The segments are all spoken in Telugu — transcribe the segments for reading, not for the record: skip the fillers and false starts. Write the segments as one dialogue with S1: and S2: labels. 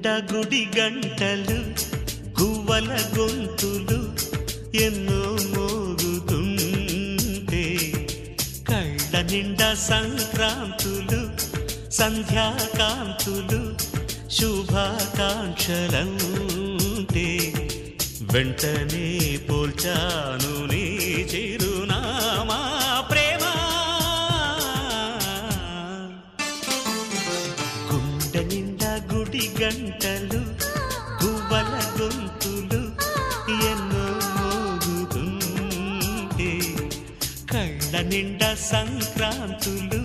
S1: నిండా గుడి గంటలు గువ్వల గొంతులు ఎన్నో మోగుతుంటే కళ్ళ నిండా సంక్రాంతులు సంధ్యాకాంతులు శుభాకాంక్షలంటే వెంటనే పోల్చాను నీ చిరునామా ప్రేమ గుండె నిండా గుడి గంటలు గువ్వల గొంతులు ఎన్నో మోగుతుంటే కళ్ళ నిండా సంక్రాంతులు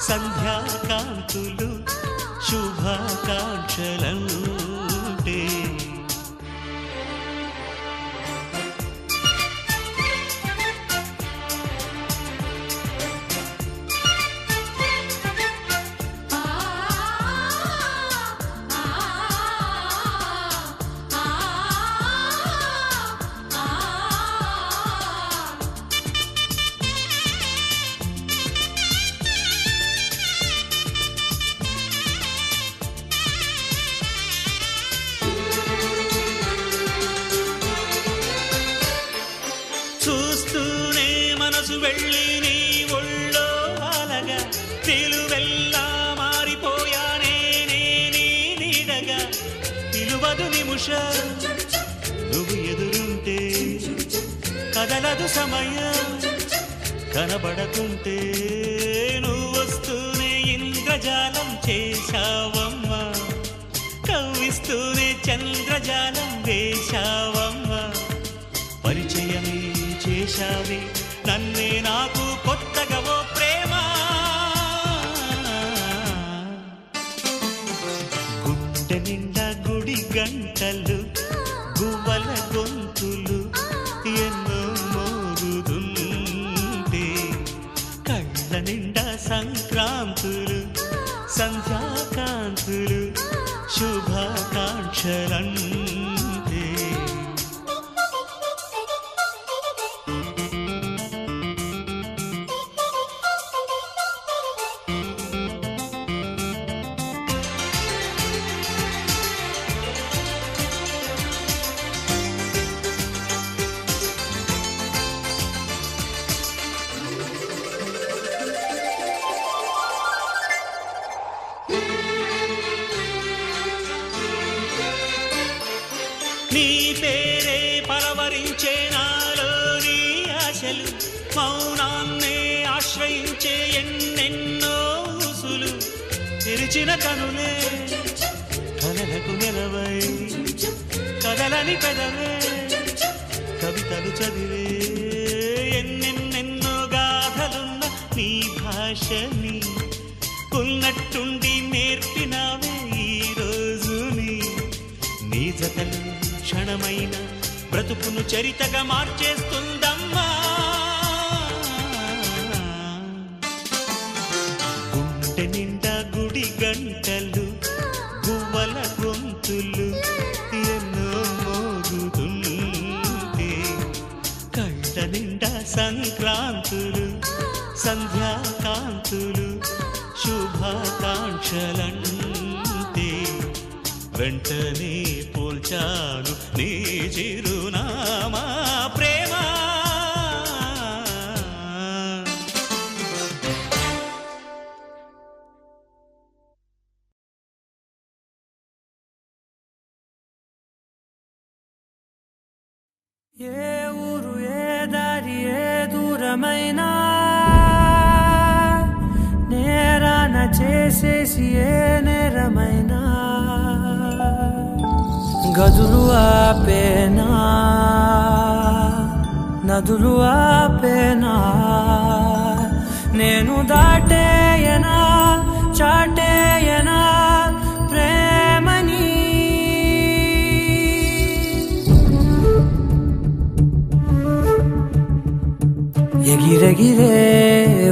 S1: సంధ్యాకాంతులు శుభాకాంక్షలంటే చూస్తూనే మనసు వెళ్ళి నీ ఒళ్ళో అలగా నిలువెల్లా మారిపోయానే నీ నీడగా పిలువదు నిమిషం నువ్వు ఎదురుంటే కదలదు సమయం కనబడకుంటే నువ్వు వస్తూనే ఇంద్రజాలం చేశావమ్మా కవ్విస్తూనే చంద్రజాలం వేశావమ్మా పరిచయమే చేశావే నన్నే నాకు కొత్తగా ఓ ప్రేమ గుండె నిండా గుడి గంటలు గువ్వల గొంతులు ఎన్నో మోగుతుంటే కళ్ళ నిండా సంక్రాంతులు సంధ్యాకాంతులు శుభాకాంక్షలంటే నీ పేరే పరవరించే నాలోని ఆశలు మౌనాన్నే ఆశ్రయించే ఎన్నెన్నో ఊసులు తెరిచిన కనులే కలలకు నెలవై కదలని కదవే కవితలు చదివే ఎన్నెన్నెన్నో గాథలున్న నీ భాషని ఉన్నట్టుండి నేర్పినావే ఈ రోజుని నీ జతలు క్షణమైన బ్రతుకును చరితగా మార్చేస్తుందమ్మా గుండె నిండా గుడి గంటలు గువ్వల గొంతులు ఎన్నో మోగుతుంటే కళ్ళ నిండా సంక్రాంతులు సంధ్యాకాంతులు శుభాకాంక్షలంటే వెంటనే పోల్చాను నీ చిరునామా ప్రేమ
S2: ఏ ఊరు ఏ దారి ఏ దూరమైనా నేరాన చేసేసి ఏ నేరమైనా గదులు ఆపేనా నదులు ఆపేనా నేను దాటేయనా చాటేయనా ప్రేమని ఎగిరెగిరే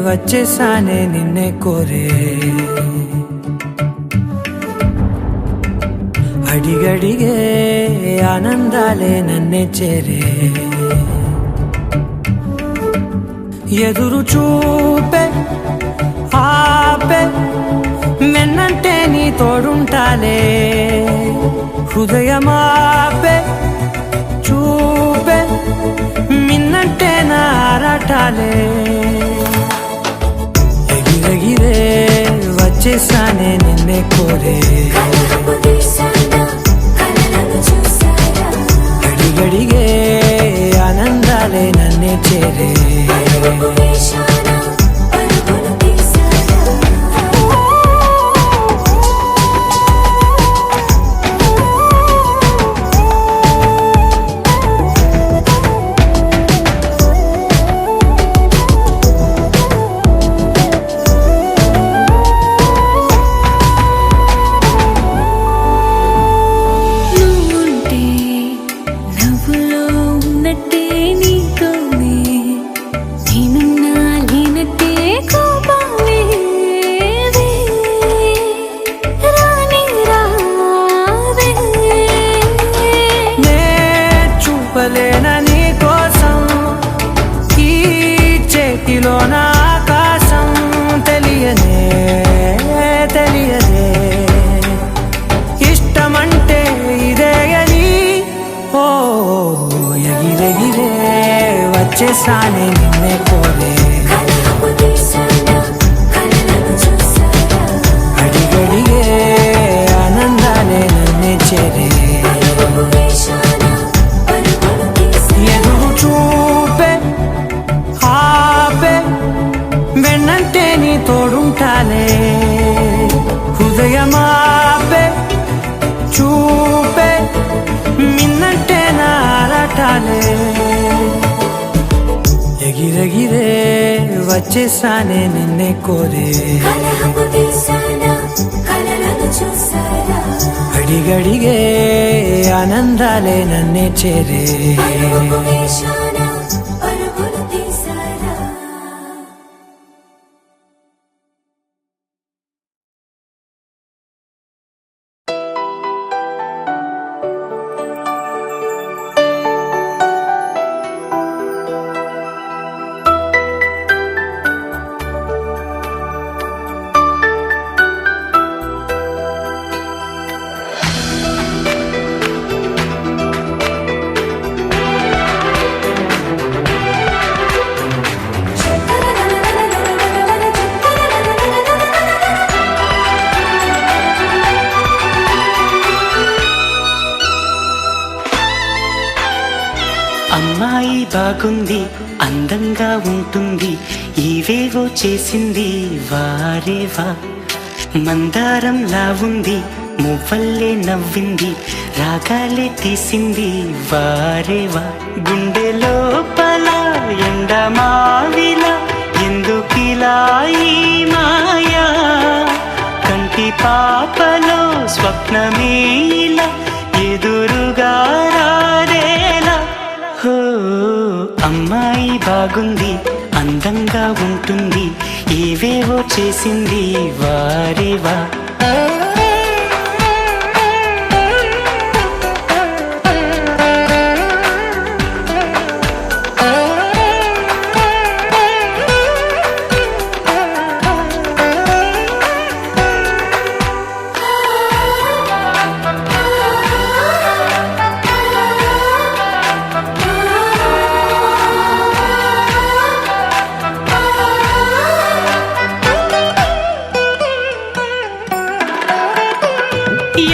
S2: వచ్చేసానే నిన్నే కోరే అడిగడిగే ఆనందాలే నన్నే చేరే ఎదురు చూపే ఆపే మెన్న వెన్నంటే నీ తోడుంటాలే హృదయమాపే చూపే మిన్నంటే నా ఆరాటాలే ఎగిరెగిరే వచ్చేసానే నిన్నే కోరే గడిగడిగే ఆనందాలే నన్నే చేరే నీ కోసం ఈ చేతిలో నా ఆకాశం తెలియదే ఇష్టమంటే ఇదే అని ఓ ఎగిరెగిరే వచ్చేసానే నిన్నే కోరే అడిగడిగే ఆనందాలే నన్నే చేరే చూపే ఆపే వెన్నంటే నీ తోడుంటాలే హృదయమాపే చూపే మిన్నంటే నా ఆరాటాలే ఎగిరెగిరే వచ్చేసానే నిన్నే కోరే అడిగడిగే ఆనందాలే నన్నే చేరే
S3: అమ్మాయి బాగుంది అందంగా ఉంటుంది ఇవేవో చేసింది వారేవా మందారంలా ఉంది మువ్వల్లే నవ్వింది రాగాలే తీసింది వారేవా గుండె లోపల ఎండమావిలా ఎందుకిలా ఈ మాయా కంటి పాపలో స్వప్నమే ఇలా ఎదురుగా రారేలా హో అమ్మాయి బాగుంది అందంగా ఉంటుంది ఏవేవో చేసింది వారేవా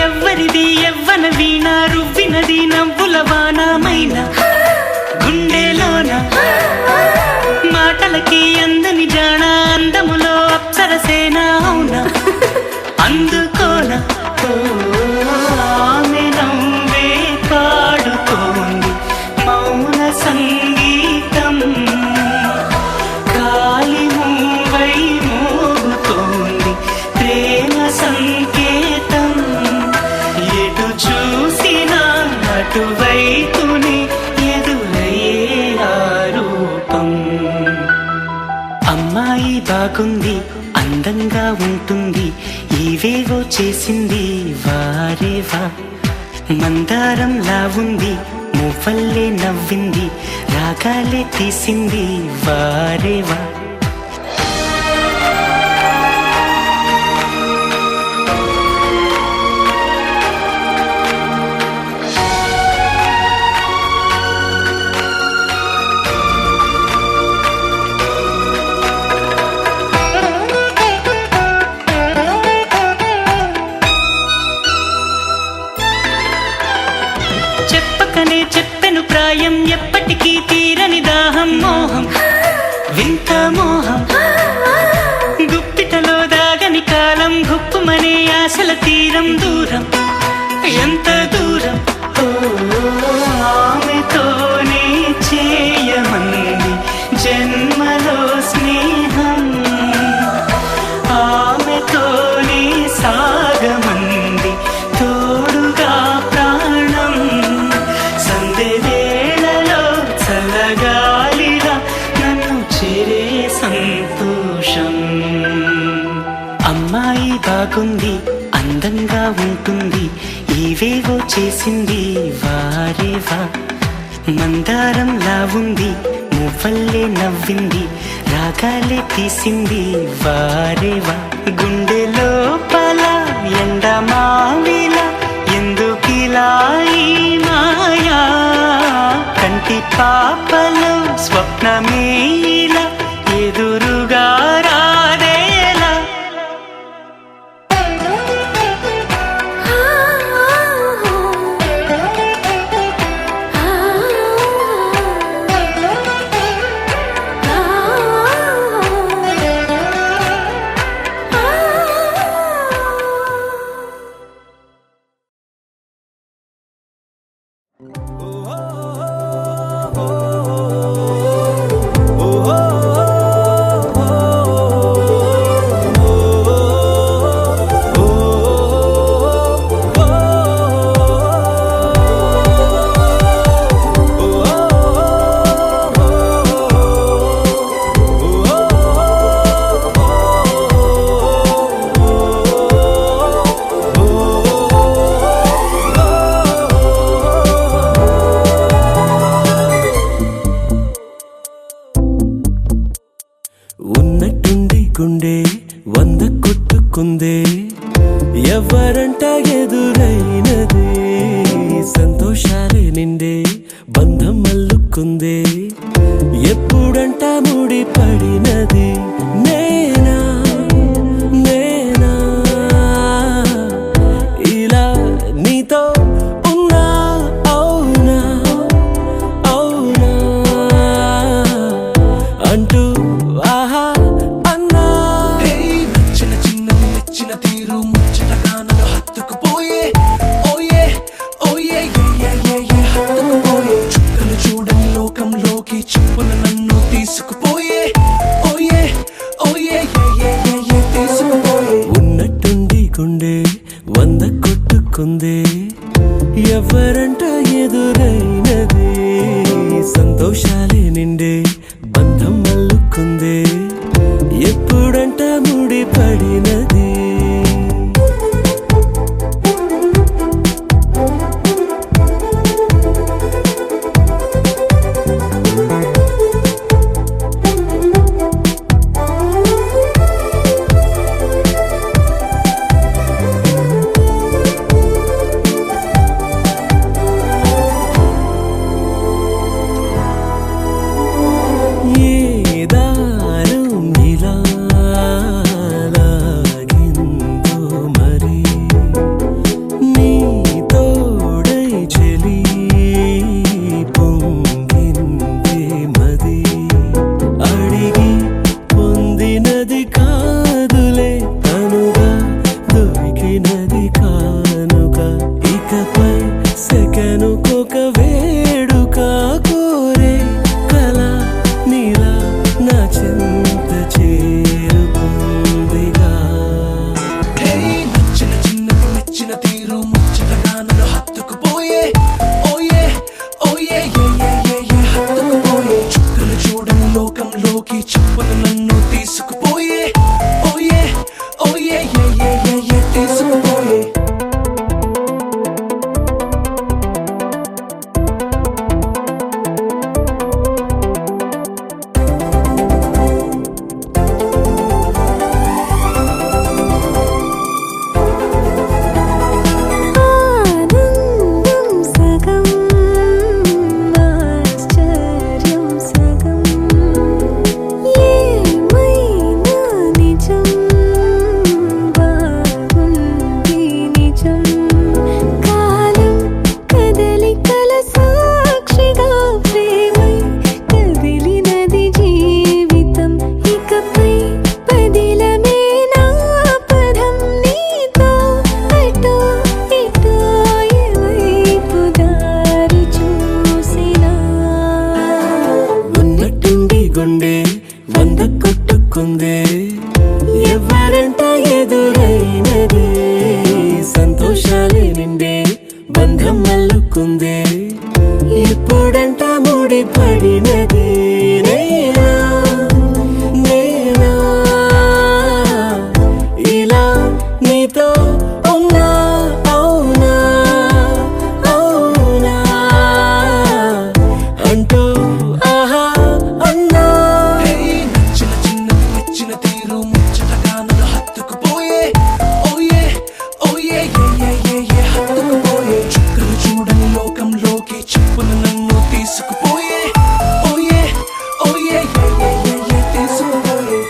S3: ఎవ్వరిది ఎవ్వన వీణ రువ్వినది నవ్వుల వానమైన గుండెలోన మాటలకి అందని జాణ అందములో అప్సరసేన అవునా అందుకోన ఆమె నవ్వే పాడుతోంది మౌన సంగీతం కాలి మూవై మోగుతోంది ప్రేమ సంకేతం ఎటు చూసినా అటువైపునే ఎదురయ్యే రూపం అమ్మాయి బాగుంది అందంగా ఉంటుంది ఇవేవో చేసింది వారేవా మందారంలా ఉంది మువ్వల్లే నవ్వింది రాగాలే తీసింది వారేవా పక్కనే చెప్పెను ప్రాయం ఎప్పటికీ తీరని దాహం మోహం వింత మోహం గుప్పిటలో దాగని కాలం గుప్పుమనే ఆశల తీరం దూరం ఎంత దూరం ఓ ఆమెతోనే చేయమంది జన్మలో స్నేహం ఆమెతోనే సాగమంది తోడుగా ప్రాణం సందెవేళలో చల్లగాలిలా నన్ను చేరే సంతోషం అమ్మాయి బాగుంది అందంగా ఉంటుంది ఇవేవో చేసింది వారేవా మందారంలా ఉంది మువ్వల్లే నవ్వింది రాగాలే తీసింది వారేవా గుండె లోపల ఎండమావిలా ఎందుకిలా ఈ మాయా కంటి పాపలో స్వప్నమేలా ఎదురుగా రాదేలా
S2: ఉన్నట్టుండి గుండె 100 కొట్టుకుందే ఎవరంట ఎదురైనదే సంతోషాలే నిండే బంధం అల్లుకుందే ఎప్పుడంట ముడి పడినది నేనా నేనా ఇలా నీతో ఉన్నా అవునా అవునా అంటూ ఆహా అన్నా నచ్చిన చిన్న నచ్చిన తీరు ముచ్చటగా నన్ను హత్తుకుపోయే ఓయే ఓయే హత్తుకుపోయే చుక్కలు చూడని లోకంలో గుండె 100 కొట్టుకుందే ఎవరంట ఎదురైనదే సంతోషాలే నిండే బంధం అల్లుకుందే ఎప్పుడంట ముడి పడినదే నేనా నేనా ఇలా నీతో ఉన్నా అవునా అవునా అంటూ ఆహా అన్నా
S4: నచ్చిన చిన్నది మెచ్చిన తీరు ముచ్చటగా నన్ను హత్తుకుపోయే ఓయే ఓయే ఏ హత్తుకుపోయే చుక్కలు చూడని లోకంలోకి చెప్పున నన్ను తీసుకుపోయే ఓయే ఓయే ఏ తీసుకుపోయే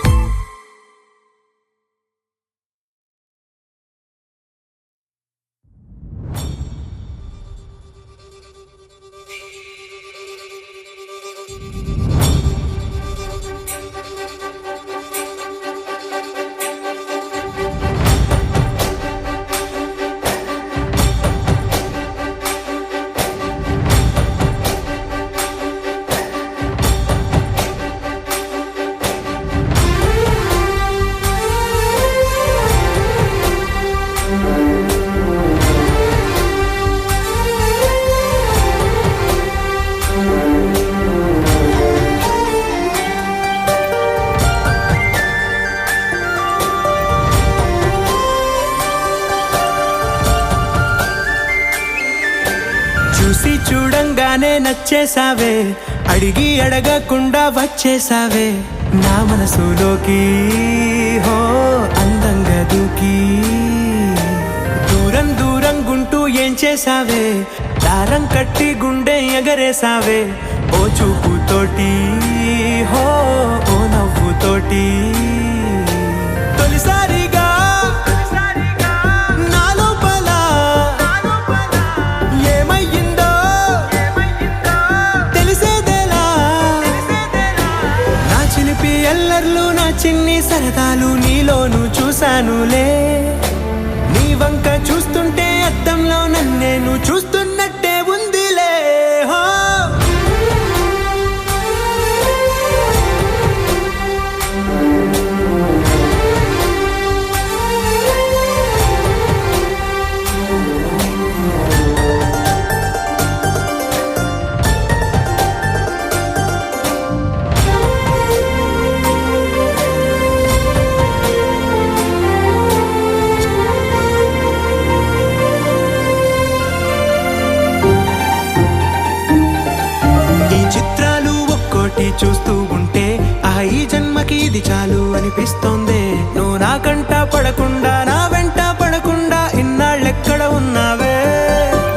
S2: చూసి చూడంగానే నచ్చేసావే అడిగి అడగకుండా వచ్చేసావే నా మనసులోకి హో అందంగా దూకి దూరం దూరం గుంటూ ఏం చేసావే దారం కట్టి గుండె ఎగరేసావే ఓ చూపుతోటి హో ఓ నవ్వుతోటి తొలిసారిగా నా లోపల ఏమయ్యిందో తెలిసేదేలా నా చిలిపి ఎల్లర్లు నా చిన్ని సరదాలు నీలోను చూశానులే నీ వంక చూస్తుంటే అద్దంలో నన్నేను చూస్తున్నట్టే ఉందిలే హో చూస్తూ ఉంటే ఈ జన్మకి ఇది చాలు అనిపిస్తోంది నువ్వు నా కంట పడకుండా నా వెంట పడకుండా ఇన్నాళ్ళెక్కడ ఉన్నావే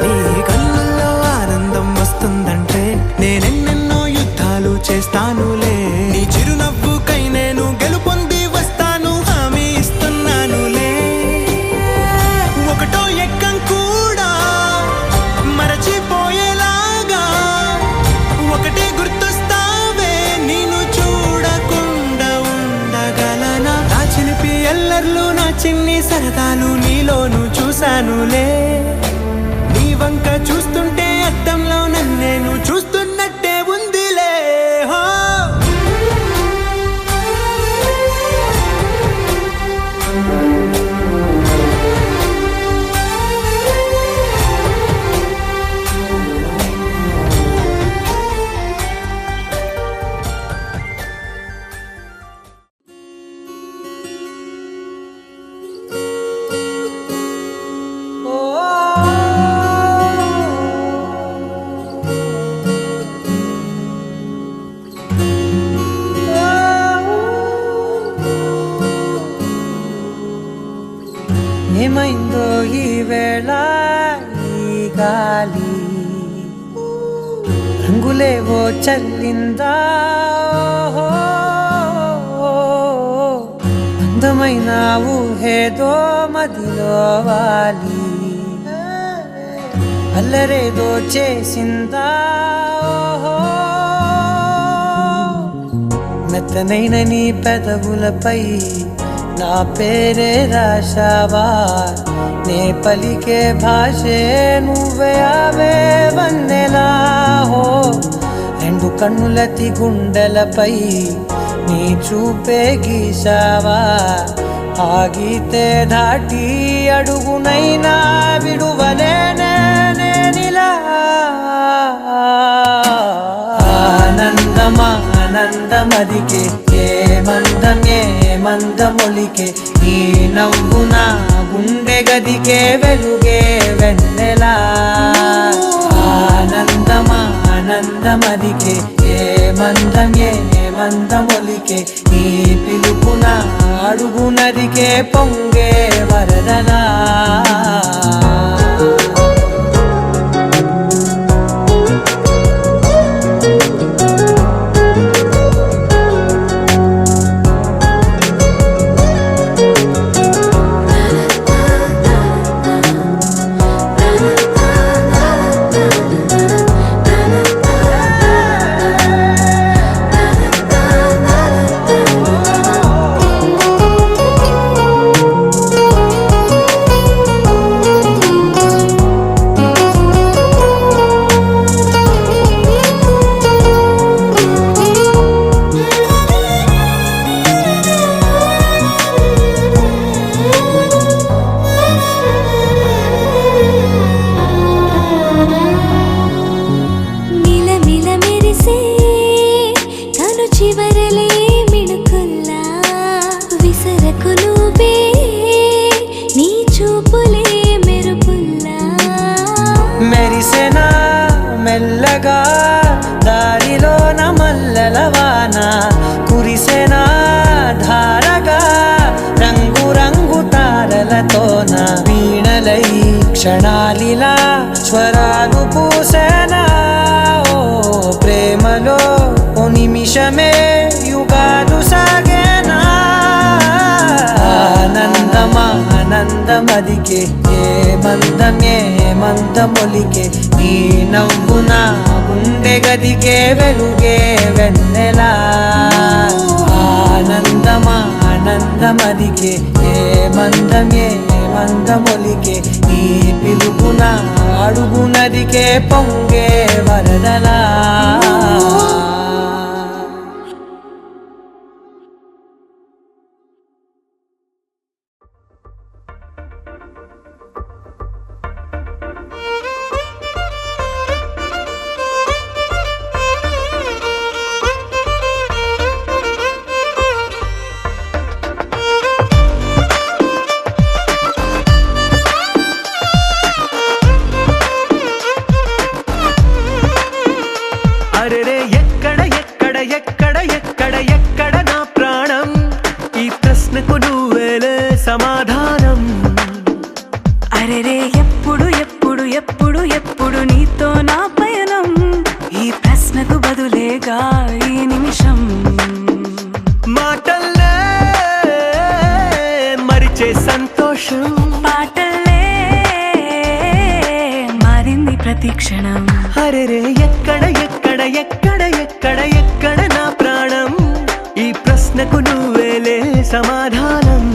S2: నీ కళ్ళల్లో ఆనందం వస్తుందంటే నేనెన్నెన్నో యుద్ధాలు చేస్తానులే నీ చిరునవ్వుకై నేను గెలుపొంది వస్తాను హామీ ఇస్తున్నానులే ఒకటో ఎక్కం కూడా మరచిపోయేలాగా ఒకటే గుర్తొస్తావే నిన్ను చూడకుండా ఉండగలనా నా చిలిపి ఎల్లర్లు నా చిన్ని సరదాలు నీలోను చూశానులే నీ వంక చూస్తుంటే అద్దంలో నన్నేను చూస్తున్నట్టే ఉందిలే హో ఏమైందో ఈ వేళ ఈ గాలి రంగులేవో చల్లిందా అందమైన ఊహేదో మదిలో వాలి అల్లరేదో చేసిందా మెత్తనైన నీ పెదవులపై నా పేరే రాశావా నే పలికే భాషే నువ్వే అవే వన్నెలా హో రెండు కన్నులతి గుండెలపై నీ చూపే గీసావా ఆగితే దాటి అడుగునైనా విడువలేనే నేనిలా ఆనందమదికే ఏ మందమొలికే ఈ నవ్వున గుండె గదికే వెలుగే వెన్నెలా ఆనందమదికే ఏ మందమొలికే ఈ పిలుపున అడుగునదికే పొంగే వరదలా మెరిసెనా మెల్లగా దారిలోన మల్లెలవాన కురిసెనా ధారగా రంగు తారలతోన వీణలై క్షణాలిలా స్వరాలు పూసెనా ఓ ప్రేమలో ఓ నిమిషమే యుగాలు సాగేనా ఆనందమదికే ఏ మందమొలికే ఈ నవ్వున గుండె గదికే వెలుగే వెన్నెలా ఆనందమదికే ఏ మందమొలికే ఈ పిలుపున అడుగునదికే పొంగే వరదలా ఎక్కడ నా ప్రాణం ఈ ప్రశ్నకు నువ్వేలే సమాధానం
S5: అరెరే ఎప్పుడు నీతో నా పయనం ఈ ప్రశ్నకు బదులేగా ఈ నిమిషం
S2: మాటల్లే మరిచే సంతోషం
S5: పాటల్లే మారింది ప్రతి క్షణం
S2: అరెరే ఎక్కడ నా ప్రాణం ఈ ప్రశ్నకు నువ్వేలే సమాధానం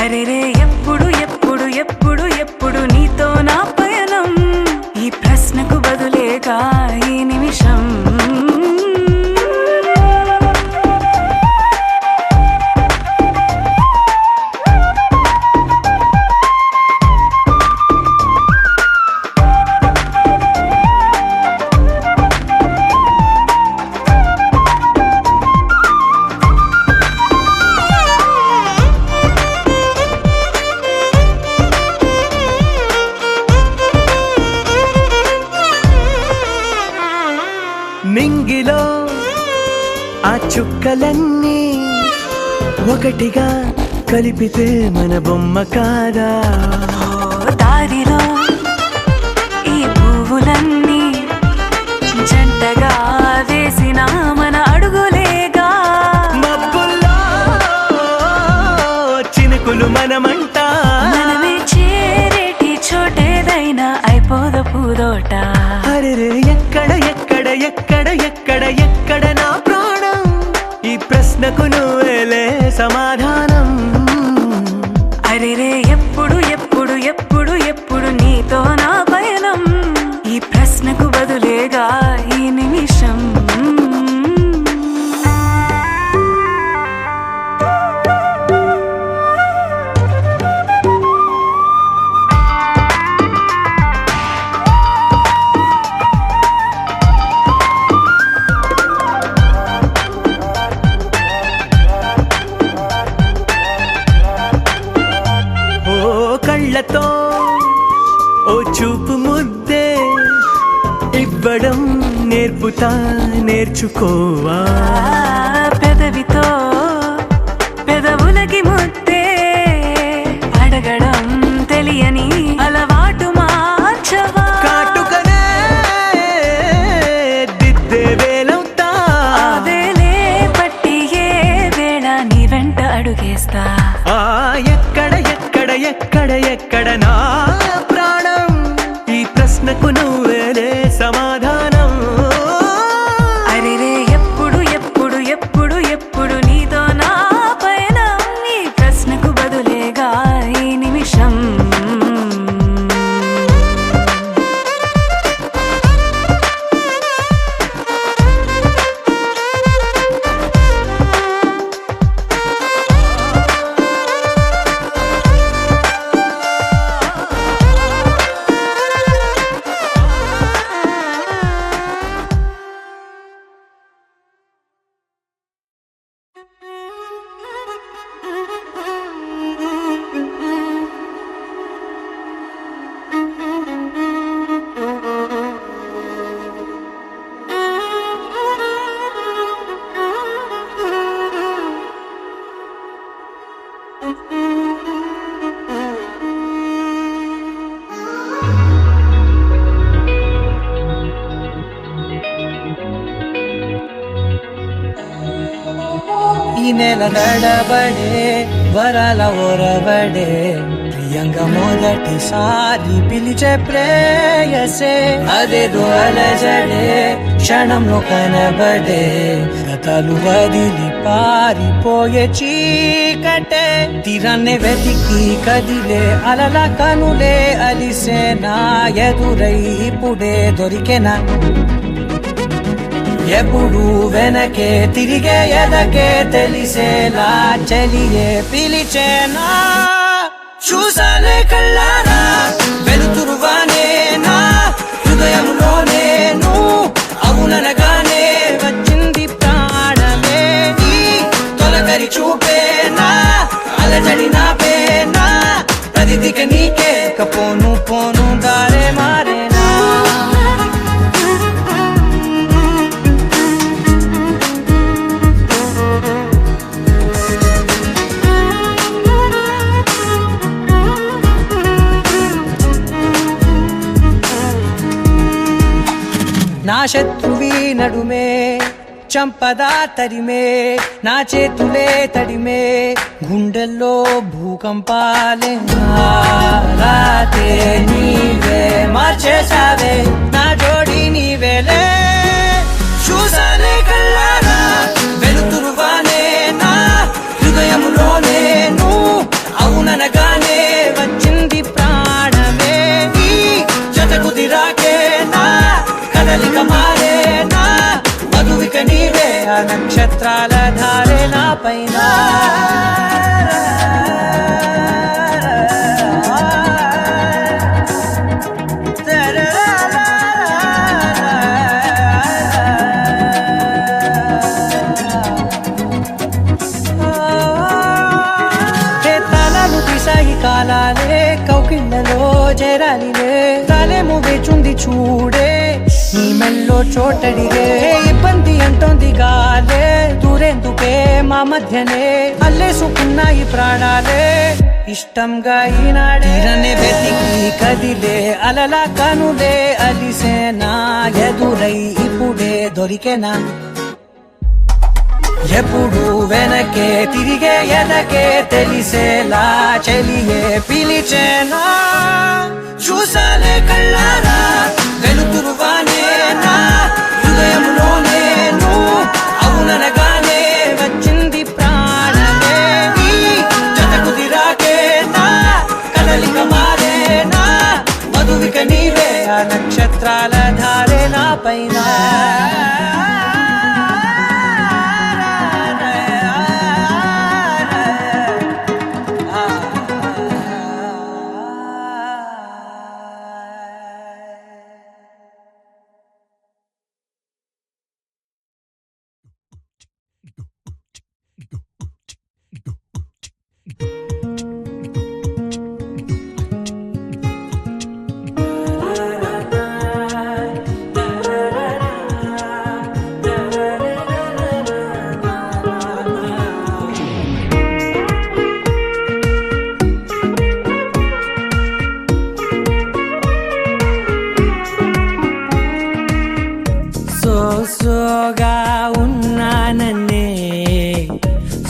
S5: అరెరే ఎప్పుడు నీతో నా పయనం ఈ ప్రశ్నకు బదులేగా ఈ నిమిషం
S2: మింగిలో ఆ చుక్కలన్నీ ఒకటిగా కలిపితే మన బొమ్మ కాదా
S5: దారిలో ఈ పువ్వులన్నీ జంటగా వేసిన మన అడుగులేగా
S2: మబ్బుల్లో చినుకులు మనమంట
S5: మనమే చేరేటి చోటేదైనా అయిపోదు పూదోట
S2: అరెరే ఎక్కడ నా ప్రాణం ఈ ప్రశ్నకు నువ్వేలే సమాధానం
S5: అరెరే ఎప్పుడు నీతో
S2: ఇవ్వడం నేర్పుతా నేర్చుకోవా
S5: పెదవితో పెదవులకి ముద్దే అడగడం తెలియని అలవాటు మార్చవా
S2: కాటుకనే దిద్దే వేలవుతా
S5: అదేలే పట్టి ఏ వేళ నీ వెంట అడుగేస్తా
S2: ఎక్కడ ఎక్కడ ఎక్కడ ఎక్కడ నా ప్రాణం ఈ ప్రశ్నకు నువ్వేలే సమాధానం
S5: అరెరే ఎప్పుడు ఎప్పుడు ఎప్పుడు ఎప్పుడు నీతో నా పైన ఈ ప్రశ్నకు బదులేగా ఈ నిమిషం
S2: ఈ నెల నడబడే వరాల ఓరబడే ప్రియంగా మొదటిసారి పిలిచే ప్రేయసే అదేదో అలజడే క్షణంలో కనబడే గతాలు వదిలి పారిపోయే చీకటే తీరాన్నే వెతికి కదిలే అలల కనులే అలిసే నా ఎదురై ఇప్పుడే దొరికెనా ఎప్పుడు వెనకే తిరిగే ఎదకే తెలిసేలా చెలియే పిలిచేనా చూసాలే కళ్ళారా వెలుతురువానే నా హృదయంలోనే నువ్వు అవుననగానే వచ్చింది ప్రాణమే నీ తొలగరి చూపేనా అలజడి నా పేనా ప్రతిదిక నీకే కపోను పోను దారే మారేనా నా శత్రువి నడుమే చంపదా తరిమే నా చేతులే తడిమే గుండెల్లో భూకంపాలే రాతే నీవే మార్చేసావే నా జోడి నీవేలే చూసాలే కళ్ళారా వెలుతురువానే నా హృదయంలోనే నువ్వు అవుననగానే వచ్చింది ప్రాణమే నీ జతకు దిరాకే నా కదలిక మారేనా మధువిక నీవే ఆ నక్షత్రాల ధారే నా పైన తలాలు తీసాయి కాలాలే కౌకిళ్ళలో చేరాలిలే తాలేమో వేచుంది చూడే నీ మెల్లో చోటడిగే ఇబ్బంది అంటోంది గాలే దూరేందుకే మా మధ్యనే అల్లేసుకున్నాయి ప్రాణాలే ఇష్టంగా ఈనాడే వెతికి కదిలే అలలా కనులే అలిసేనా ఎదురై ఇప్పుడే దొరికెనా ఎప్పుడు వెనకే తిరిగే ఎదకే తెలిసేలా చెలియే పిలిచేనా చూసాలే కళ్ళారా వెలుతురువానే నా హృదయంలోనే నువ్వు అవుననగానే వచ్చింది ప్రాణమే నీ జతకు దిరాకే నా కదలిక మారేనా మధువిక నీవే ఆ నక్షత్రాల ధారే నా పైన సోగా ఉన్నానన్నే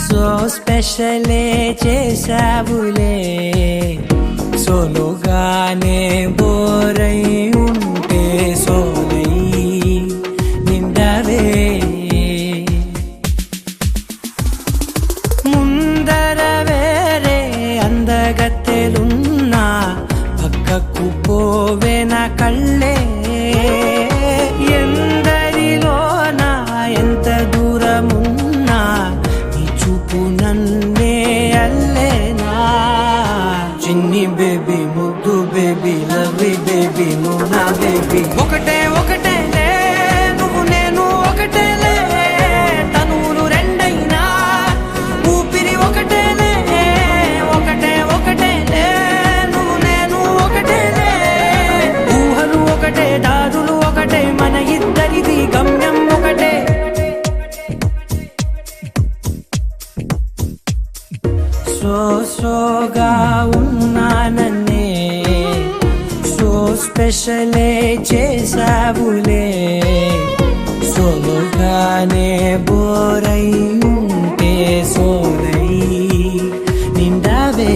S2: సో స్పెషలే చేసావులే సోలోగానే బోరై ఉంటే సోలై నిండవే ముందర వేరే అందగత్తెలున్నా పక్కకు పోవే నా కళ్ళే ఎందరిలోనా ఎంత దూరమున్నా నీ చూపు నన్నే అల్లేనా చిన్ని బేబీ ముద్దు బేబీ లవ్లీ బేబీ నువ్వు నా బేబీ ఒకటే ఒకటేలే నువ్వు నేను ఒకటేలే తనువులు రెండైనా ఊపిరి ఒకటేలే ఒకటే ఒకటేలే నువ్వు నేను ఒకటేలే ఊహలు ఒకటే దారులు ఒకటే మన ఇద్దరిది గమ్యం ఒకటే సోగా ఉన్నానన్నే సో స్పెషలే చేసావులే సోలోగానే బోరై ఉంటే సోలై నిండవే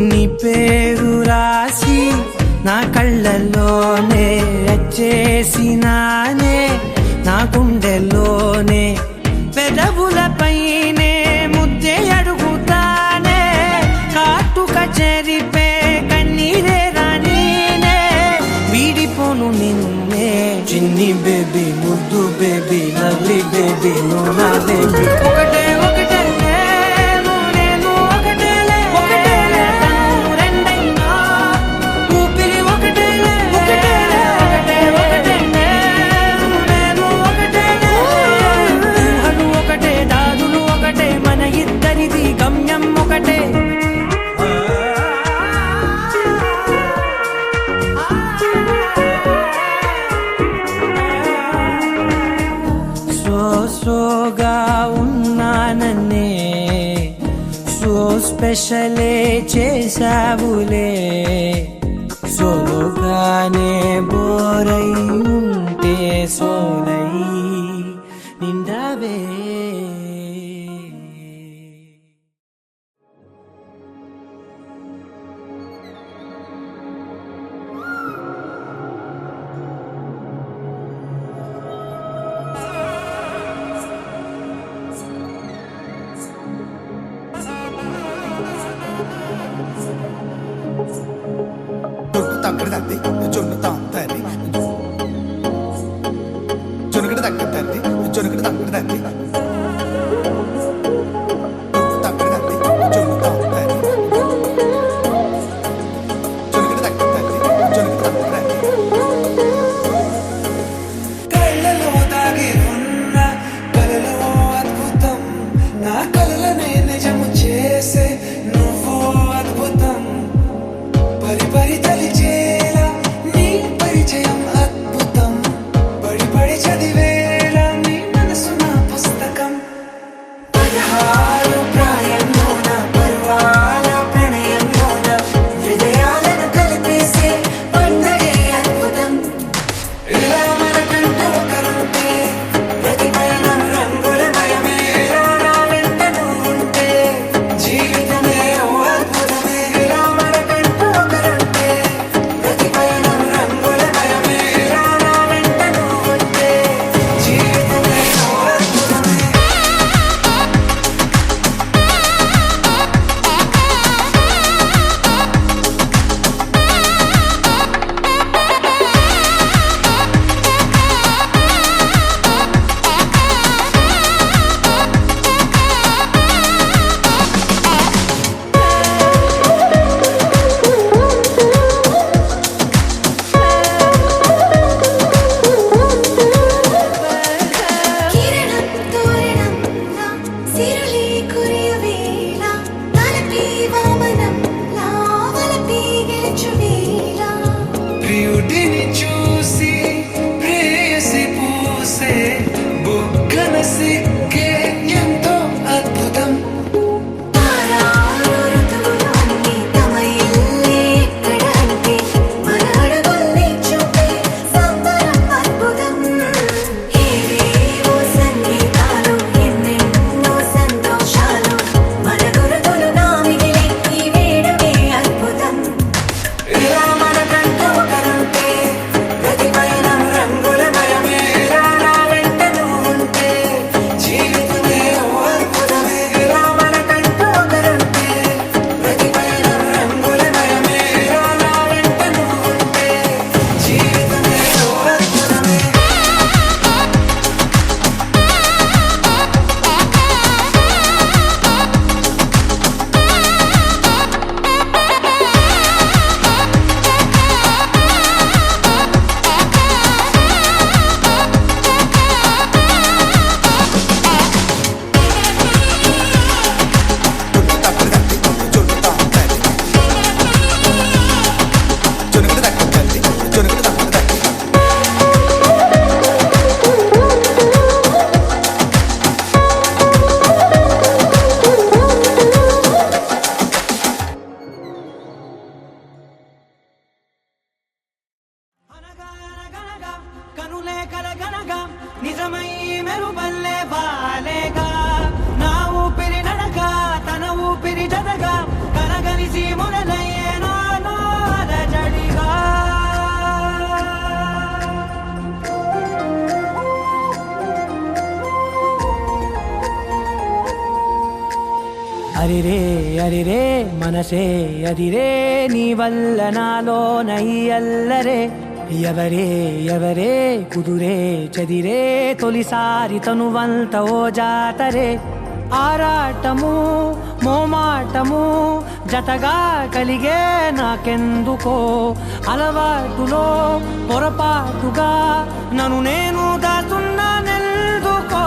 S2: నీ పేరు రాసి నా కళ్ళల్లోనే వచ్చేసినానే నా గుండెల్లోనే పెదవులపైనే ముద్దే అడుగుతానే కాటుక చెరిపే కన్నీరే రానీనే వీడిపోను నిన్నే చిన్ని బేబీ ముద్దు బేబీ లవ్లీ బేబీ నువ్వు నా బేబీ ఒకటే ఒకటే గమ్యం ఒకటే సోగా ఉన్నానన్నే సో స్పెషలే చేసావులే సోలోగానే బోరై ఉంటే సోలై నిండవే
S4: పరి పరి తలిచేలా నీ
S2: అరిరే అరిరే మనసే అదిరే నీ వల్ల నాలో నయ్యల్లరే ఎవరే ఎవరే కుదురే చదిరే తొలిసారి తనువంత ఓ జాతరే ఆరాటము మోమాటము జతగా కలిగే నాకెందుకో అలవాటులో పొరపాటుగా నన్ను నేను దాస్తున్నానెందుకో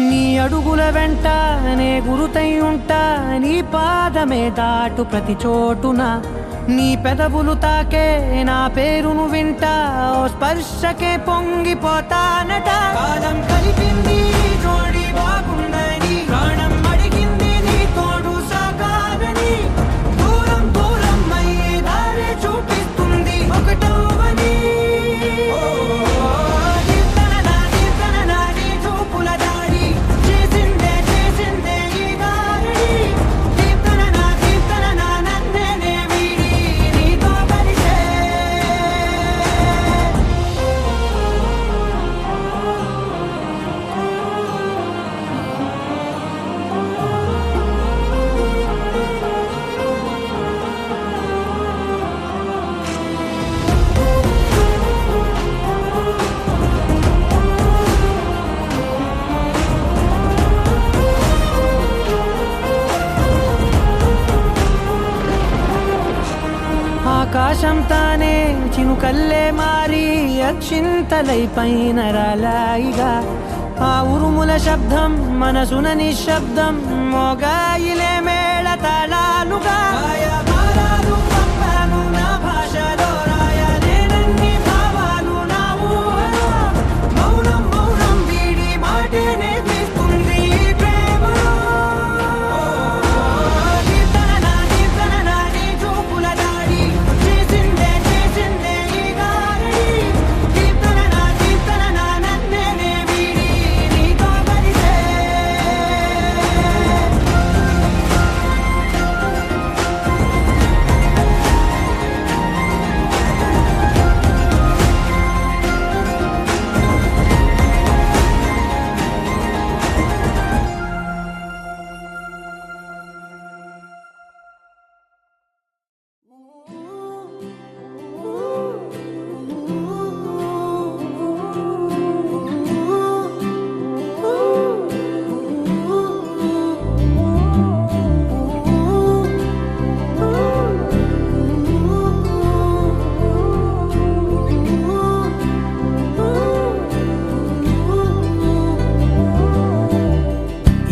S2: నీ అడుగుల వెంట నే గురుతై ఉంటా నీ పాదమే దాటు ప్రతి చోటున నీ పెదవులు తాకే నా పేరును వింటా ఓ స్పర్శకే పొంగిపోతానట కాలం కలిపింది జోడి బాగుందని ప్రాణం అడిగింది నీ తోడు సాగాలని దూరం దూరం అయ్యే దారి చూపిస్తుంది ఒకటవని ఆకాశం తానే చినుకల్లే మారి అక్షింతలై పైన రాలాయిగా ఆ ఉరుముల శబ్దం మనసున నిశ్శబ్దం మోగాయిలే మేళ తాళాలుగా నా భాషలో రాయలేనన్ని భావాలు నా ఊహలో మౌనం మౌనం వీడి మాటే నేర్పిస్తుంది ప్రేమలో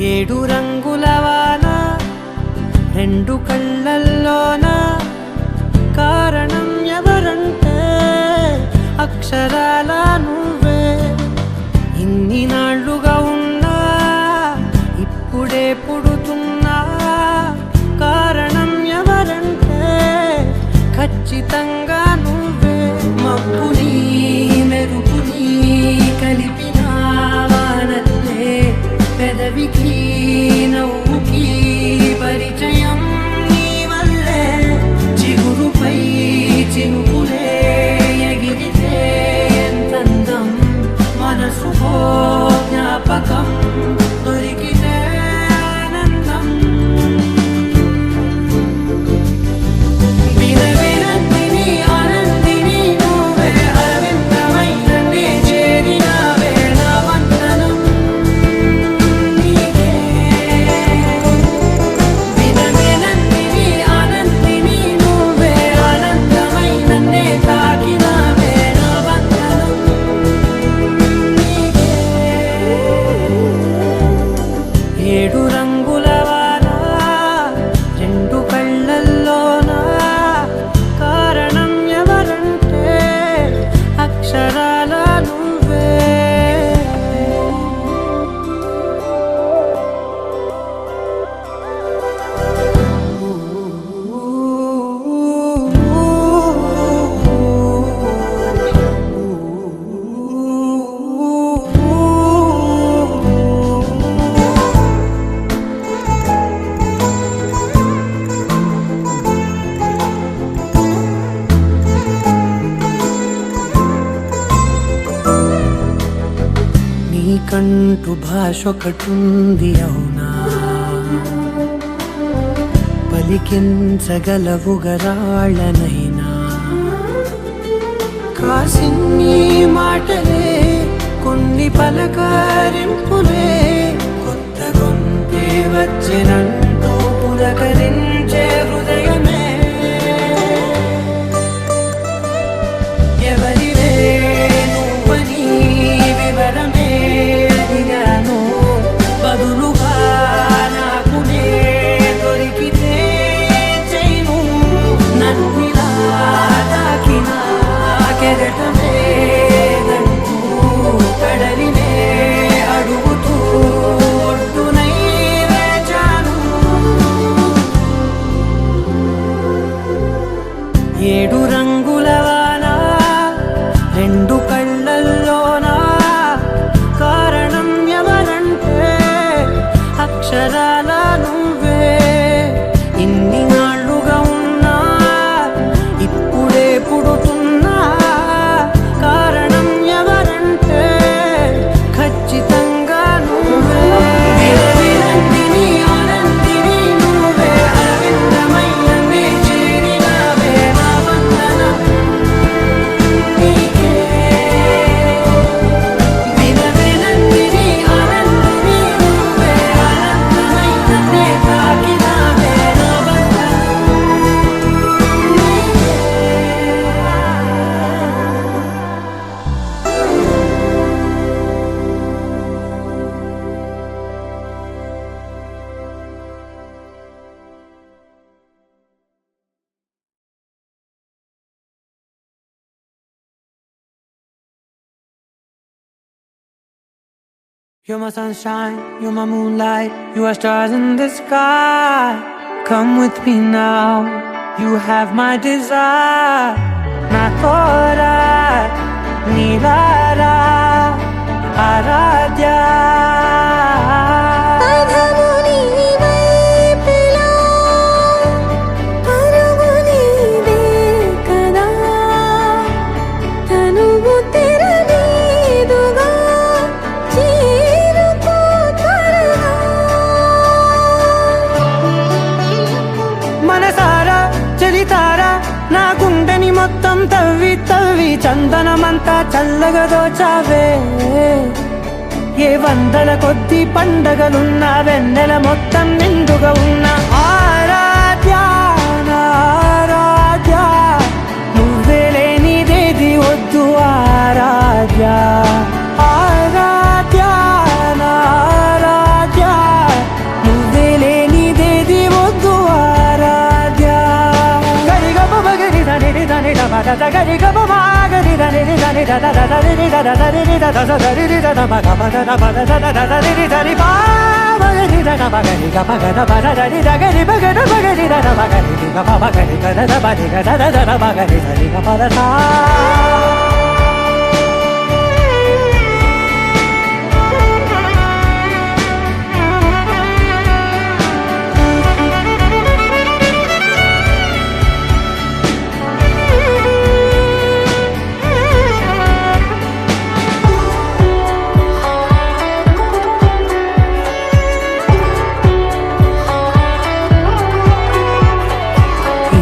S2: ఏడు రంగుల వాన రెండు కళ్ళల్లోన కారణం ఎవరంటే అక్షరాల నువ్వే ఇన్ని నాళ్ళుగా ఉన్నా ఇప్పుడే పుడుతున్నా కారణం ఎవరంటే ఖచ్చితంగా నువ్వే మబ్బుని మెరుపుని కలిపిన వానల్లే పెదవికి నవ్వుకి పరిచయం నీ వల్లే చిగురుపై చినుకులే ఎగిరితే ఎంతందం మనసుకో జ్ఞాపకం దొరికితే ఆనందం నీకంటూ భాష ఒకటుంది అవునా, పలికించగలవు గరాళ్ళనైనా. కాసిన్ని మాటలే కొన్ని పలకరింపులే, కొత్త గొంతే వచ్చినంటూ పులకరించే హృదయమే. ఎవరివే నువ్వని వివరమే అడిగాను, బదులుగా నాకునే దొరికితే చేయను. నన్నిలా తాకిన కెరటమే గంటూ కడలినే అడుగుతూ ఒడ్డునై వేచాను. ఏడు రంగుల వాన రెండు కళ్ళల్లోనా, కారణం ఎవరంటే అక్షరాల నువ్వే. ఇన్ని నాళ్ళుగా ఉన్నా ఇప్పుడే పుడుతున్నా, కారణం ఎవరంటే ఖచ్చితంగా నువ్వే. విరవిరందిని ఆనందిని నువ్వే, అరవిందమయ్యనే చేరినావే. నా వందనం నీకే. విరవిరందిని ఆనందిని నువ్వే, అనంతమయ్యనే తాకినావే. నా వందనం నీకే. You're my sunshine, you're my moonlight, you are stars in the sky. Come with me now, you have my desire. Na tora, nilara, aradya. మనసారా చలితారా నా గుండెని మొత్తం తవ్వి తవ్వి చందనమంతా చల్లగా దోచావే. ఏ వందల కొద్ది పండగలున్నా వెన్నెల మొత్తం నిండుగా ఉన్న ఆరాధ్య నా ఆరాధ్య, నువ్వే లేనిదేది వద్దు ఆరాధ్య. ఆరాధ్య నా ఆరాధ్య, నువ్వే లేనిదేది వద్దు ఆరాధ్య. గరిగమ మగరి దని దని దమద గరిగమ మాగరి దని దని దద దని దద దని దద దని దద మగమ దద మద దద దని దని బా మగరి దద మగరి గమ గద మద దని దగరి మగద మగరి దద మగరి గమ మగరి గద మగరి గద దద మగరి దని గమ దద.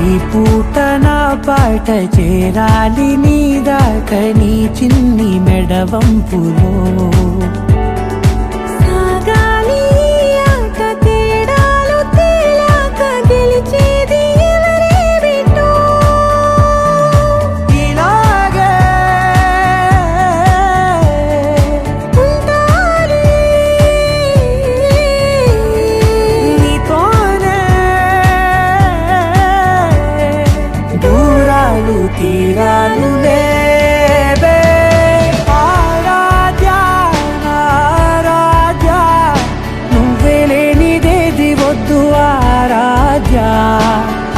S2: ఈ పూట నా పాట చేరాలి నీ దాకా నీ చిన్ని మెడవంపులో.
S5: సాగాలి ఆట తేడాలు తేలాక గెలిచేది ఎవరే బిడ్డో.
S2: ఇలాగే
S5: ఉండాలి
S2: నీతోనే దూరాలు తీరాలు లేవే. ఆరాధ్య నా ఆరాధ్య, నువ్వే లేనిదేది వద్దు ఆరాధ్య.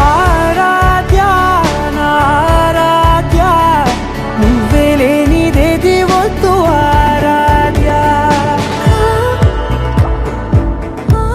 S2: ఆరాధ్య నా ఆరాధ్య, నువ్వే లేనిదేది వద్దు ఆరాధ్య.
S5: ఆ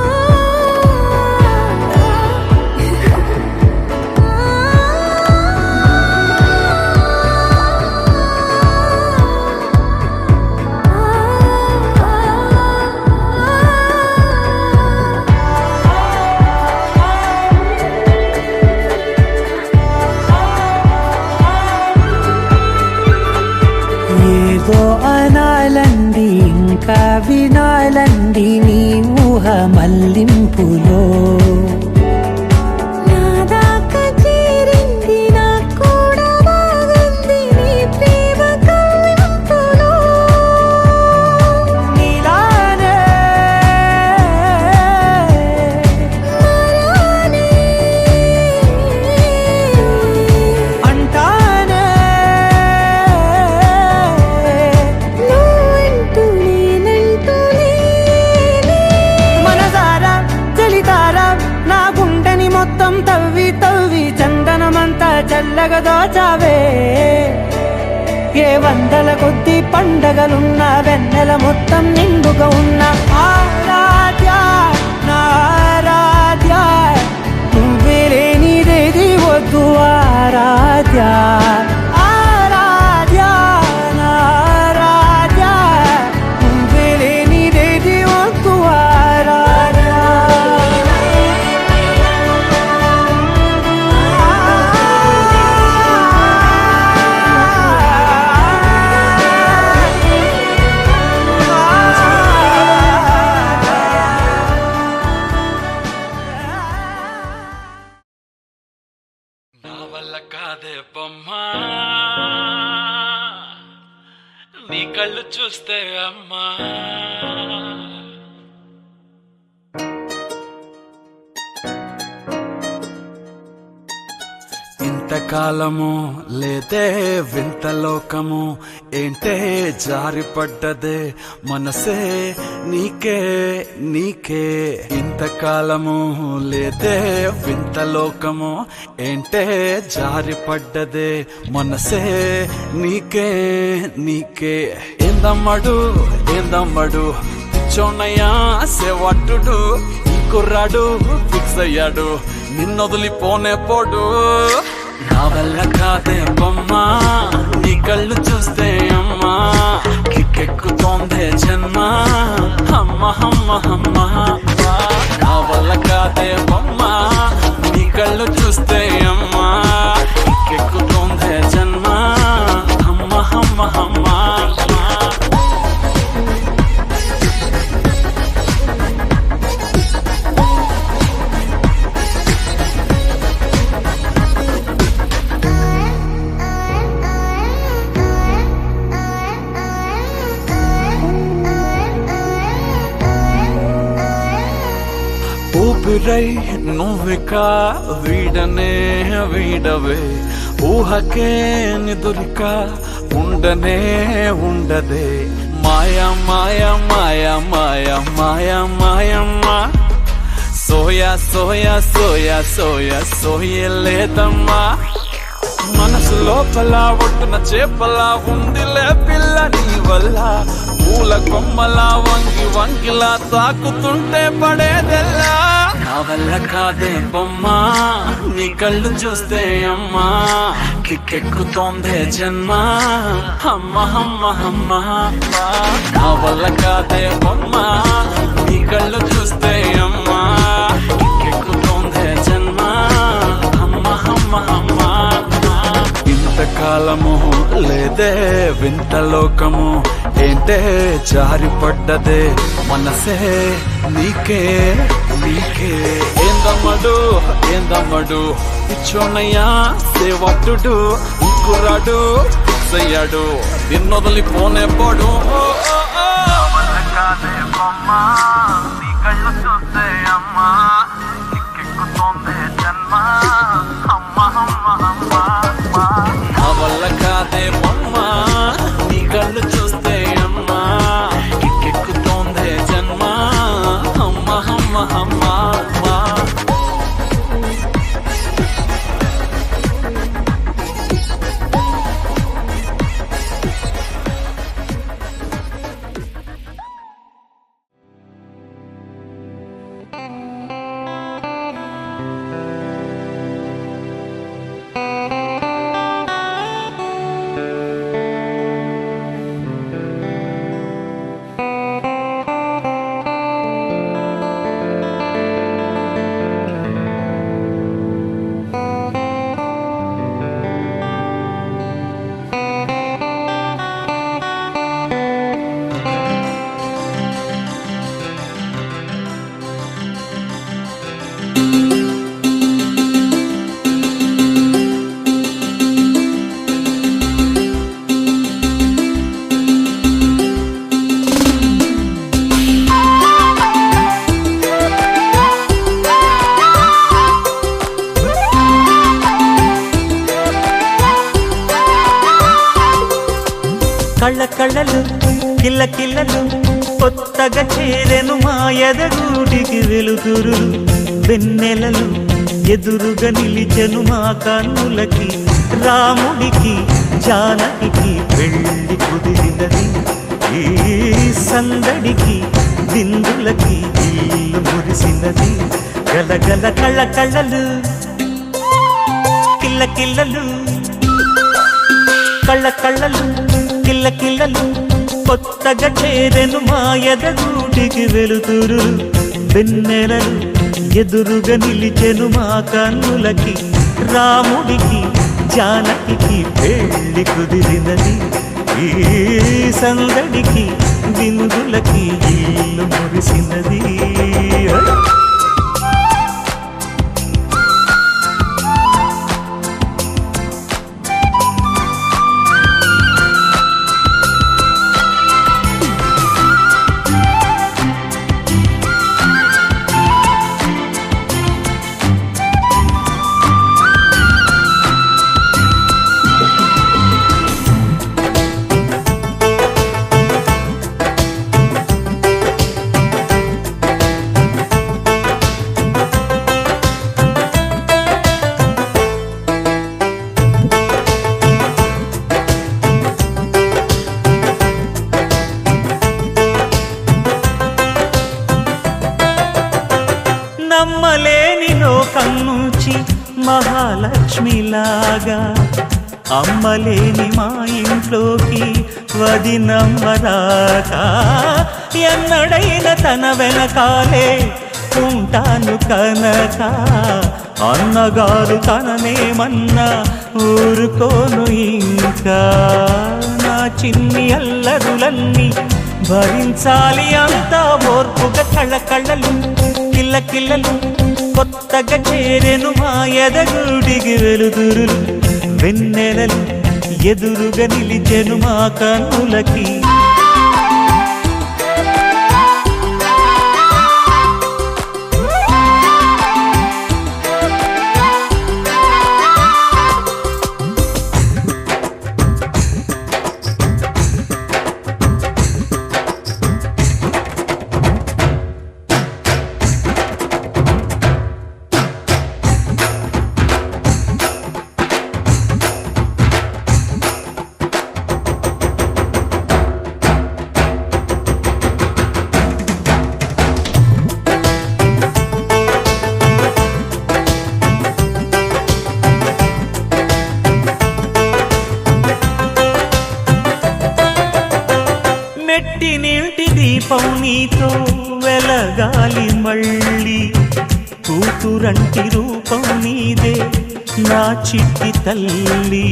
S2: పల్లింపులో
S5: నాదాకా చేరింది నాకు కూడా బాగుంది నీ ప్రేమ కవ్వింపులో
S2: నీలానే
S5: మరానే
S2: అంటానే
S5: నువ్వంటూ నేనంటూ లేనే
S2: మనసారా చలితారా నా గుండెని మొత్తం తవ్వి తవ్వి చందనమంతా చల్లగా దోచావే ఏ వందల కొద్ది పండగలున్న వెన్నెల మొత్తం నిండుగా ఉన్న ఆరాధ్య నా ఆరాధ్య నువ్వే లేనిదేది వద్దు ఆరాధ్య ఆరాధ్య నా ఆరాధ్య నువ్వే లేనిదేది వద్దు ఆరాధ్య
S6: నా వల్ల కాదే బొమ్మా నీ కళ్ళు చూస్తే అమ్మా ఇంతకాలము లేదే వింత లోకము ఏంటే జారిపడ్డదే మనసే నీకే నీకే ఇంతకాలము లేదే వింత లోకము ఏంటే జారిపడ్డదే మనసే నీకే నీకే ఏందమ్మడు ఏందమ్మడు పిచ్చోన్నయ్యా సేవట్టుడు ఈ కుర్రాడు ఫిక్స్ అయ్యాడు నిన్నొదిలిపోనే పోడు నా వల్ల కాదే బొమ్మా నీ కళ్ళు చూస్తే అమ్మా కిక్కెక్కుతోందే జన్మ అమ్మ అమ్మ అమ్మ నా వల్ల కాదే బొమ్మా నీ కళ్ళు చూస్తే అమ్మా కిక్కెక్కుతోందే జన్మ అమ్మ అమ్మ అమ్మ ఊపిరై నువ్విక వీడనే వీడవే ఊహకే నిదురిక ఉండనే ఉండదే మాయా మాయా మాయా మాయా మాయా మాయమ్మా సోయా సోయా సోయా సోయా సోయలేదమ్మా మనసు లోపల ఒట్టున చేపలా ఉందిలే పిల్ల నీ వల్ల పూల కొమ్మలా వంగి వంగిలా తాకుతుంటే పడేదెల్లా నా వల్ల కాదే బొమ్మా నీ కళ్ళు చూస్తే అమ్మా కిక్కెక్కుతోందే జన్మ అమ్మ అమ్మ అమ్మ నా వల్ల కాదే బొమ్మా నీ కళ్ళు చూస్తే అమ్మా కిక్కెక్కుతోందే జన్మ అమ్మ అమ్మ అమ్మ ఇంతకాలము లేదే వింత లోకము ఏంటే జారిపడ్డదే మనసే నీకే నీకే ఏందమ్మడు ఏందమ్మడు పిచ్చోన్నయ్యా సేవట్టుడు ఇంకురాడు ఫిక్స్ అయ్యాడు నిన్నొదిలిపోనే పోడు నీ కళ్ళు చూస్తే అమ్మా కిక్కెక్కుతోందే జన్మ అమ్మ అమ్మ అమ్మ నా వల్ల కాదే బొమ్మ నీ కళ్ళు చూస్తే అమ్మా కిక్కెక్కుతోందే జన్మ అమ్మ అమ్మ అమ్మ
S3: కళ్ళ కళ్ళలు కిల్ల కిల్లలు కొత్తగా చేరెను మా ఎదగూటికి వెలుతురు వెన్నెలలు ఎదురుగా నిలిచెను మా కన్నులకి రాముడికి జానకి పెళ్ళి కుదిరినది ఈ సందడికి విందులకి ఇల్లు మురిసినది గలగల కళ్ళ కళ్ళలు కిల్ల కిల్లలు కళ్ళ కళ్ళలు కిల్ల కిల్లలు కొత్తగా చేరెను మా ఎదగూటికి వెలుతురు వెన్నెలలు ఎదురుగా నిలిచెను మా కన్నులకి రాముడికి జానకి పెళ్ళి కుదిరినది ఈ సందడికి విందులకి ఇల్లు మురిసినది నమ్మలేని లోకం నుంచి మహాలక్ష్మిలాగా అమ్మలేని మా ఇంట్లోకి వదినమ్మరాక ఎన్నడైన తన వెనకాలే ఉంటాను కనక అన్నగారు తననేమన్నా ఊరుకోను ఇంకా నా చిన్ని అల్లరులన్నీ భరించాలి అంతా ఓర్పుగా కళ్ళ కళ్ళలు కిల్ల కిల్లలు కొత్తగా చేరెను మా ఎదగూడికి వెలుతురులు వెన్నెలలు ఎదురుగా నిలిచెను మా కన్నులకి మెట్టి నీటి దీపం నీతో వెలగాలి మళ్ళీ కూతురంటి రూపం నీదే నా చిట్టి తల్లి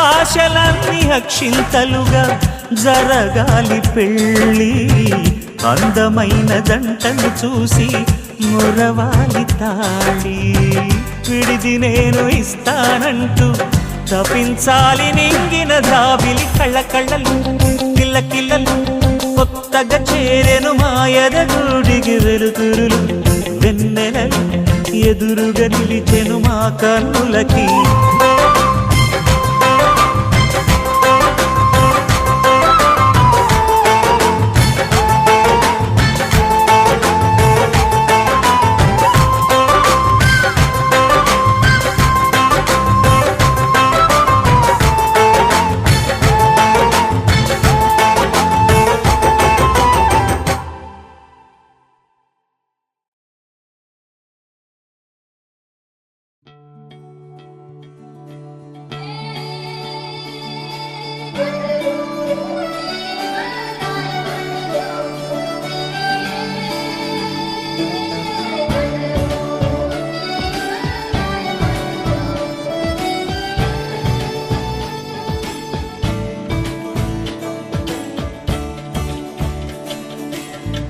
S3: ఆశలన్నీ అక్షింతలుగా జరగాలి పెళ్ళి అందమైన దంటను చూసి మురవాలి తాళి విడిది నేను ఇస్తానంటూ తపించాలి నింగిన దాబిలి కళ్ళ కళ్ళలు కిల్ల కిల్లలు కొత్తగా చేరెను మా ఎదగూడికి వెలుతురులు వెన్నెలలు ఎదురుగా నిలిచెను మా కన్నులకి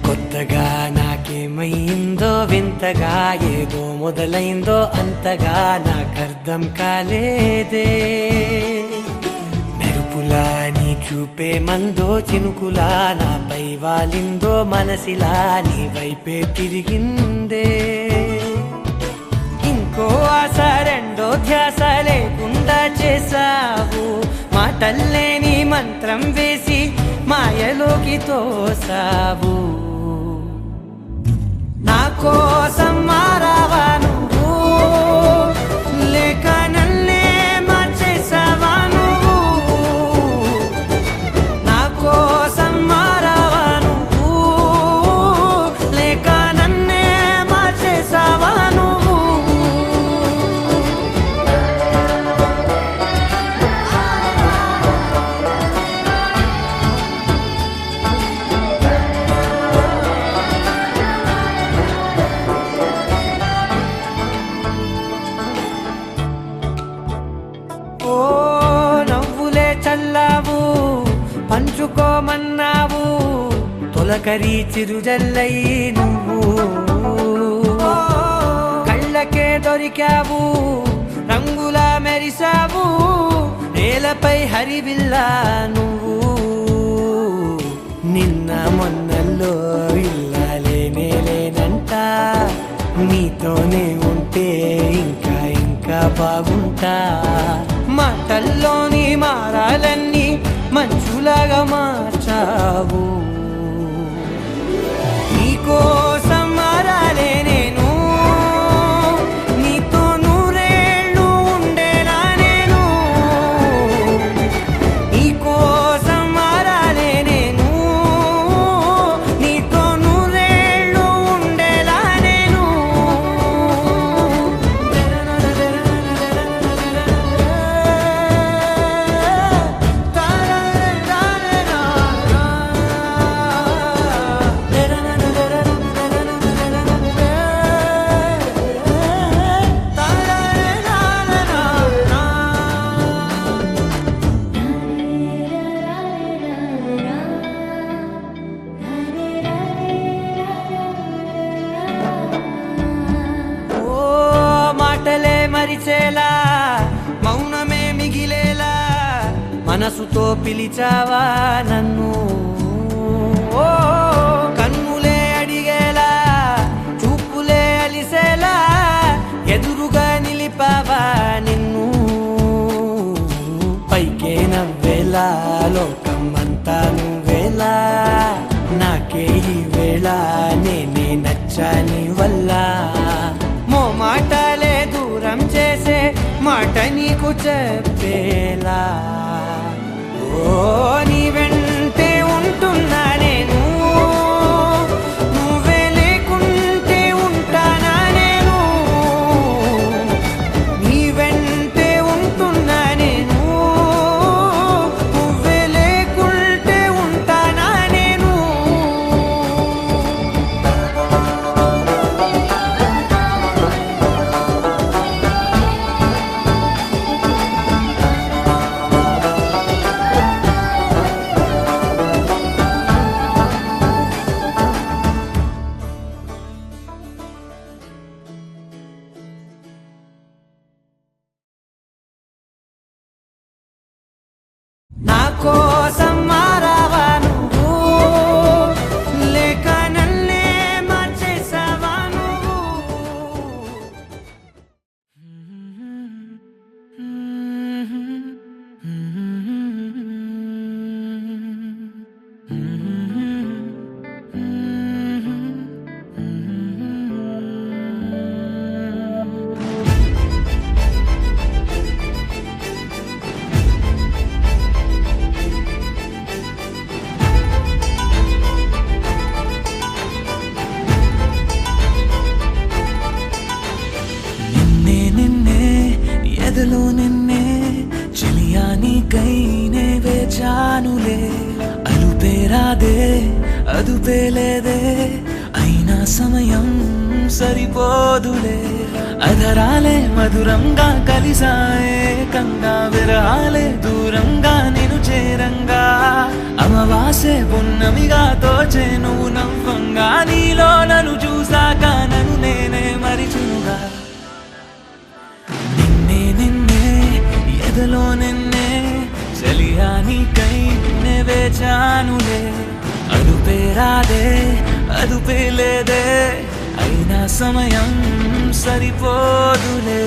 S2: కొత్తగా నాకేమైందో వింతగా ఏదో మొదలైందో అంతగా నాకర్థం కాలేదే మెరుపులా నీ చూపే మందో చినుకులా నాపై వాలిందో మనసిలా నీ వైపే తిరిగిందే ఇంకో ఆశ రెండో ధ్యాస లేకుండా చేసావు మాటల్లే నీ మంత్రం వేసి మాయలోకి తోసావు నా కోసం మారావా నువ్వు లేక నన్నే మార్చేసావా నువ్వు నా కోసం మారావా నువ్వు లేక నన్నే మార్చేసావా నువ్వు ఓ నవ్వులే చల్లావు పంచుకోమన్నావు తొలకరి చిరుజల్లై నువ్వు కళ్ళకే దొరికావు రంగులా మెరిసావు నేలపై హరివిల్లా నువ్వు నిన్న మొన్నల్లో ఇల్లాలేనే లేనంట నీతోనే ఉంటే ఇంకా ఇంకా బాగుంటా మాటల్లోని మారాలన్నీ మంచులాగా మార్చావు నీకోసం మారాలే నేను నీతో నూరేళ్ళు ఉండేలా నేను నీకోసం మారాలే నేను నీతో నూరేళ్ళు ఉండేలా నేను ఓ మాటలే మరిచేలా మౌనమే మిగిలేలా మనసుతో పిలిచావా నన్ను ఓ కన్నులే అడిగేలా చూపులే అలిసేలా ఎదురుగా నిలిపావా నిన్ను పైకే నవ్వేలా లోకం అంతా నువ్వేలా నాకే ఈ వేళ నేనే నచ్చాని వల్ల మో మాటలే దూరం చేసే మాట నీకు చెప్పేలా ఓ నీ వెంటే ఉంటున్నా నేను నువ్వే లేకుంటే ఉంటానా నేను నీ వెంటే ఉంటున్నా నేను నువ్వే లేకుంటే ఉంటానా నేను నా కోసం మారావా నువ్వు లేక నన్నే మార్చేసావా నువ్వు
S4: నిన్నే నిన్నే ఎదలో నిన్నే చెలియానికై నే వేచానులే అలుపేరాదే అదుపేలేదే అయినా సమయం సరిపోదులే అధరాలే మధురంగా కలిసాయే కంగా విరహాలే దూరంగా నేను చేరంగా అమవాసే పున్నమిగా తోచే నువ్వు నవ్వంగా నీలో నన్ను చూసాక నన్ను నేనే మరిచునుగా నిన్నే నిన్నే ఎదలో నిన్నే చలియానికై నే వేచానులే అదుపేరాదే అదుపేలేదే అయినా సమయం సరిపోదులే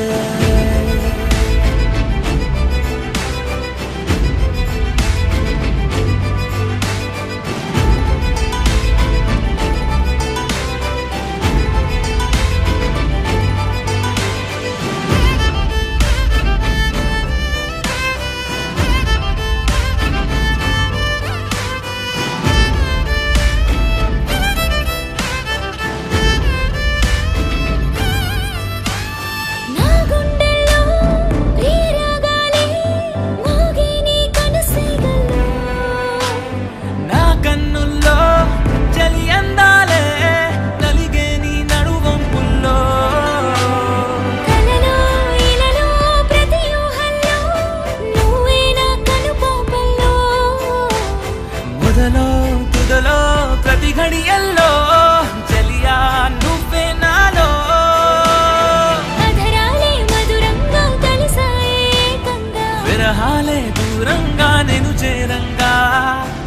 S4: విరహాలే దూరంగా నేను చేరంగా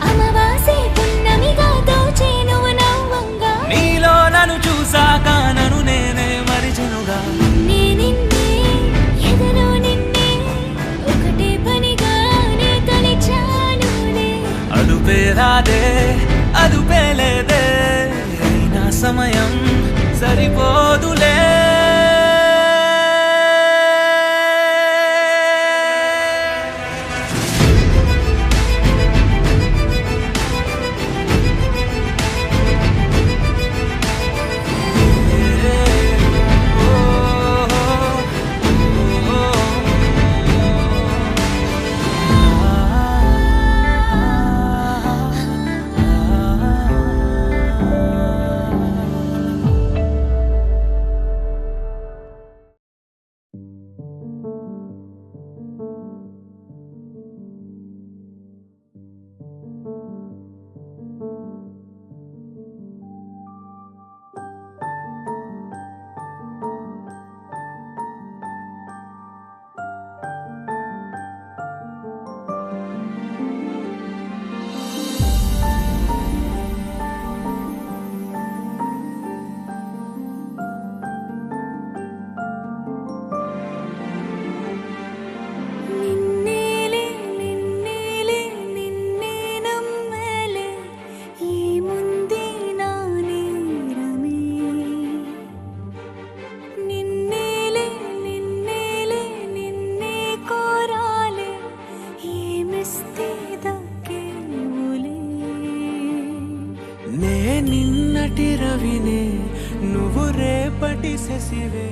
S7: అమవాసే పున్నమిగా దోచేను నవ్వంగా
S4: నీలో నన్ను చూసాక నన్ను నేనే మరిచెనుగా
S7: నిన్నే ఎదలో నిన్నే ఒకటే పనిగానే తలిచానులే
S4: అదుపే రాదే అదుపే లేదే అయినా సమయం సరిపోదులే
S7: నిన్నేలే నిన్నేలే నిన్నే నమ్మలే ఏముంది నా నేరమే నిన్నేలే నిన్నేలే నిన్నే కోరాలే ఏమిస్తే దక్కేవులే
S4: నే నిన్నటి రవినే నువ్వు రేపటి శశివే